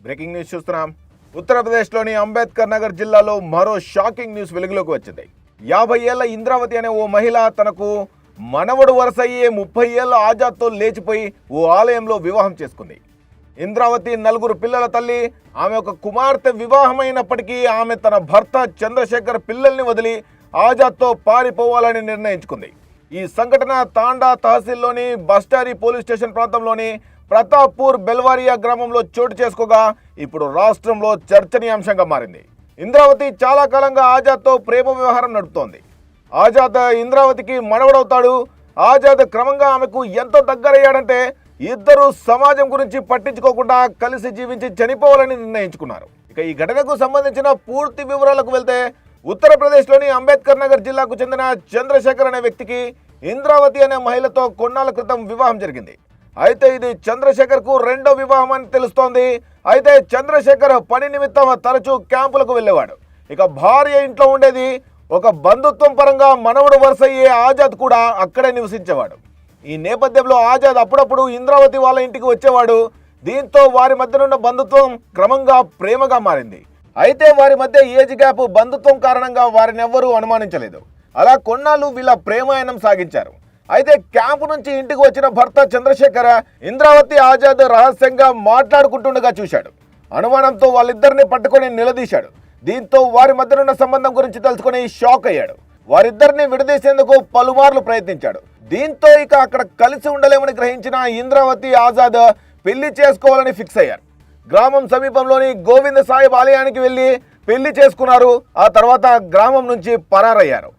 Breaking news చూస్తున్నాం. ఉత్తరప్రదేశ్లోని అంబేద్కర్ నగర్ జిల్లాలో మరో షాకింగ్ న్యూస్ వెలుగులోకి వచ్చింది. 50 ఏళ్ల ఇంద్రావతి అనే ఓ మహిళ తనకు మనవడు వరుసయ్యే 30 ఏళ్ల ఆజాద్తో లేచిపోయి ఓ ఆలయంలో వివాహం చేసుకుంది. ఇంద్రావతి 4 పిల్లల తల్లి. ఆమె ఒక కుమార్తె వివాహమైనప్పటికీ ఆమె తన భర్త చంద్రశేఖర్ పిల్లల్ని వదిలి ఆజాద్తో పారిపోవాలని నిర్ణయించుకుంది. ఈ సంఘటన తాండా తహసీల్లోని బస్టారీ పోలీస్ స్టేషన్ ప్రాంతంలోని ప్రతాప్పూర్ బెల్వారియా గ్రామంలో చోటు చేసుకోగా ఇప్పుడు రాష్ట్రంలో చర్చనీయాంశంగా మారింది. ఇంద్రావతి చాలా కాలంగా ఆజాద్తో ప్రేమ వ్యవహారం నడుపుతోంది. ఆజాద్ ఇంద్రావతికి మనవడవుతాడు. ఆజాద్ క్రమంగా ఆమెకు ఎంత దగ్గరయ్యాడంటే ఇద్దరు సమాజం గురించి పట్టించుకోకుండా కలిసి జీవించి చనిపోవాలని నిర్ణయించుకున్నారు. ఇక ఈ ఘటనకు సంబంధించిన పూర్తి వివరాలకు వెళ్తే ఉత్తరప్రదేశ్లోని అంబేద్కర్ నగర్ జిల్లాకు చెందిన చంద్రశేఖర్ అనే వ్యక్తికి ఇంద్రావతి అనే మహిళతో కొన్నాళ్ల క్రితం వివాహం జరిగింది. అయితే ఇది చంద్రశేఖర్కు రెండో వివాహం అని తెలుస్తోంది. అయితే చంద్రశేఖర్ పని నిమిత్తం తరచూ క్యాంపులకు వెళ్ళేవాడు. ఇక భార్య ఇంట్లో ఉండేది. ఒక బంధుత్వం పరంగా మనవడు వరుసయ్యే ఆజాద్ కూడా అక్కడే నివసించేవాడు. ఈ నేపథ్యంలో ఆజాద్ అప్పుడప్పుడు ఇంద్రావతి వాళ్ళ ఇంటికి వచ్చేవాడు. దీంతో వారి మధ్యనున్న బంధుత్వం క్రమంగా ప్రేమగా మారింది. అయితే వారి మధ్య ఏజ్ గ్యాప్, బంధుత్వం కారణంగా వారిని ఎవ్వరూ అనుమానించలేదు. అలా కొన్నాళ్ళు వీళ్ళ ప్రేమాయణం సాగించారు. అయితే క్యాంపు నుంచి ఇంటికి వచ్చిన భర్త చంద్రశేఖర్ ఇంద్రావతి, ఆజాద్ రహస్యంగా మాట్లాడుకుంటుండగా చూశాడు. అనుమానంతో వాళ్ళిద్దరిని పట్టుకొని నిలదీశాడు. దీంతో వారి మధ్యనున్న సంబంధం గురించి తెలుసుకుని షాక్ అయ్యాడు. వారిద్దరిని విడదీసేందుకు పలుమార్లు ప్రయత్నించాడు. దీంతో ఇక అక్కడ కలిసి ఉండలేమని గ్రహించిన ఇంద్రావతి, ఆజాద్ పెళ్లి చేసుకోవాలని ఫిక్స్ అయ్యారు. గ్రామం సమీపంలోని గోవింద సాహిబ్ ఆలయానికి వెళ్ళి పెళ్లి చేసుకున్నారు. ఆ తర్వాత గ్రామం నుంచి పరారయ్యారు.